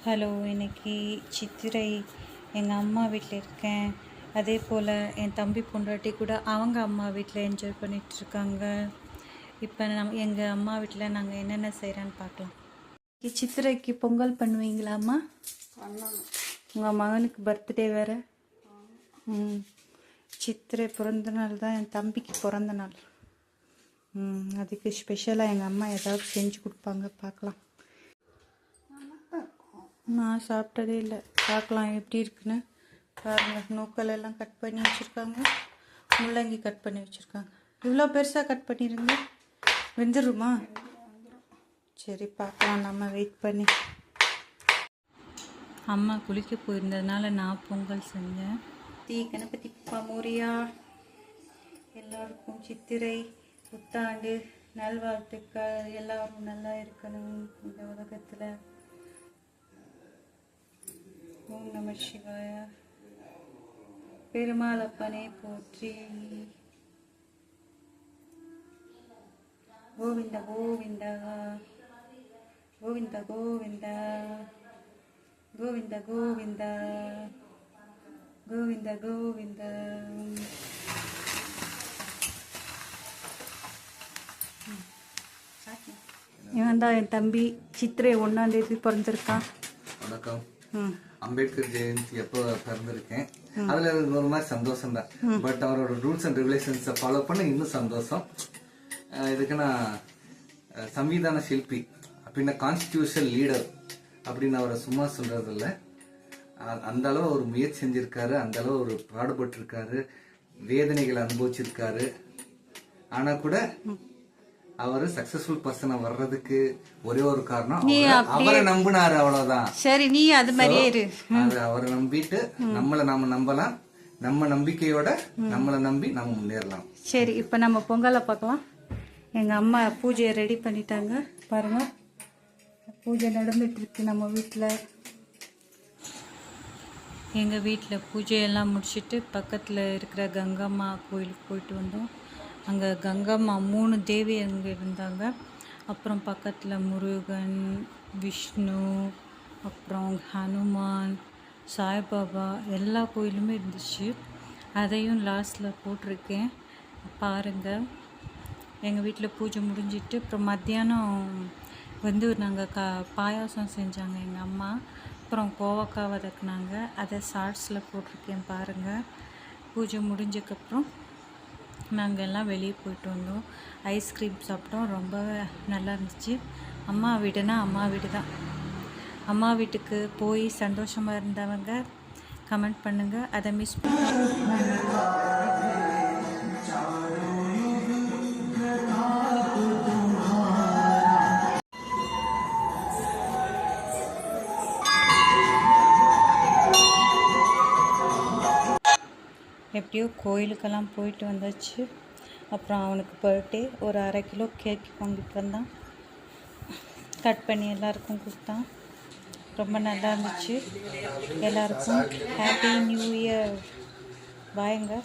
Hello, இன்னைக்கு சித்திரை எங்கள் அம்மா வீட்டில் இருக்கேன். அதே போல் என் தம்பி பொண்டாட்டி கூட அவங்க அம்மா வீட்டில் என்ஜாய் பண்ணிகிட்ருக்காங்க. இப்போ எங்கள் அம்மா வீட்டில் நாங்கள் என்னென்ன செய்கிறோன்னு பார்க்கலாம். சித்திரைக்கு பொங்கல் பண்ணுவீங்களாம்மா? உங்கள் மகனுக்கு பர்த்டே வேறு. சித்திரை பிறந்த நாள் தான் என் தம்பிக்கு பிறந்த நாள். அதுக்கு ஸ்பெஷலாக எங்கள் அம்மா ஏதாவது செஞ்சு கொடுப்பாங்க, பார்க்கலாம். நான் சாப்பிட்டதே இல்லை, பார்க்கலாம் எப்படி இருக்குன்னு. பாருங்கள், நூக்கல் எல்லாம் கட் பண்ணி வச்சுருக்காங்க, முள்ளங்கி கட் பண்ணி வச்சுருக்காங்க. இவ்வளோ பெருசாக கட் பண்ணிடுங்க, வெந்துருமா? சரி பார்க்கலாம், நம்ம வெயிட் பண்ணி. அம்மா குளிக்க போயிருந்ததுனால நான் பொங்கல் செஞ்சேன். கணபதி பப்பா மோரியா. எல்லாருக்கும் சித்திரை புத்தாண்டு நல்வாழ்த்துக்கள். எல்லாரும் நல்லா இருக்கணும் இந்த உலகத்தில். ஓம் நம சிவாய. பெருமாள் அப்பனே போற்றி. கோவிந்த கோவிந்தா கோவிந்த கோவிந்தா கோவிந்த கோவிந்தா கோவிந்த கோவிந்தா. இவன் தான் என் தம்பி. சித்திரை 1ஆம் தேதி பிறந்திருக்கான். வணக்கம். அம்பேத்கர் ஜெயந்தி எப்போ பிறந்திருக்கேன், அதுல ஒரு மாதிரி சந்தோஷம் தான். பட் அவரோட ரூல்ஸ் அண்ட் ரெகுலேஷன்ஸை ஃபாலோ பண்ண இன்னும் சந்தோஷம். இதுக்கு நான் சம்விதான சிற்பி அப்படின்னா கான்ஸ்டிடியூஷன் லீடர் அப்படின்னு அவரை சும்மா சொல்றது இல்லை. அந்த அளவு ஒரு முயற்சி செஞ்சிருக்காரு, அந்த அளவு ஒரு பாடுபட்டு இருக்காரு, வேதனைகளை அனுபவிச்சிருக்காரு. ஆனா கூட அவரு சக்சஸ்ஃபுல் பர்சனா வர்றதுக்கு ஒரே ஒரு காரணம், அவரை நம்பினாரு, அவ்வளவுதான். சரி, நீ அது மாதிரியே இரு. அவரை நம்பிட்டு நாம நம்பலாம். நம்ம நம்பிக்கையோட நம்மளை நம்பி நம்ம முன்னேறலாம். சரி, இப்ப நம்ம பொங்கலை பார்க்கலாம். எங்க அம்மா பூஜையை ரெடி பண்ணிட்டாங்க, பாருங்க. பூஜை நடந்துட்டு இருக்கு நம்ம வீட்டில். எங்கள் வீட்டில் பூஜையெல்லாம் முடிச்சுட்டு பக்கத்தில் இருக்கிற கங்கம்மா கோயிலுக்கு போயிட்டு வந்தோம். அங்கே கங்கம்மா 3 தேவி அங்கே இருந்தாங்க. அப்புறம் பக்கத்தில் முருகன், விஷ்ணு, அப்புறம் ஹனுமான், சாய்பாபா எல்லா கோயிலுமே இருந்துச்சு. அதையும் லாஸ்ட்டில் போட்டிருக்கேன், பாருங்கள். எங்கள் வீட்டில் பூஜை முடிஞ்சிட்டு அப்புறம் மத்தியானம் நாங்கள் பாயாசம் செஞ்சாங்க எங்கள் அம்மா. அப்புறம் கோவக்காய் வதக்குனாங்க, அதை ஷார்ட்ஸில் போட்டிருக்கேன், பாருங்கள். பூஜை முடிஞ்சதுக்கப்புறம் நாங்கள் எல்லாம் வெளியே போயிட்டு வந்தோம், ஐஸ்கிரீம் சாப்பிட்டோம், ரொம்ப நல்லா இருந்துச்சு. அம்மா வீடுனா அம்மா வீடு தான். அம்மா வீட்டுக்கு போய் சந்தோஷமாக இருந்தவங்க கமெண்ட் பண்ணுங்கள், அதை மிஸ் எப்படியோ கோயிலுக்கெல்லாம் போயிட்டு வந்தாச்சு. அப்புறம் அவனுக்கு பர்த்டே, ஒரு 1/2 கிலோ கேக் வாங்கிட்டு வந்தான், கட் பண்ணி எல்லாருக்கும் கொடுத்தான். ரொம்ப நல்லா இருந்துச்சு. எல்லாருக்கும் ஹாப்பி நியூ இயர். பாய்ங்க.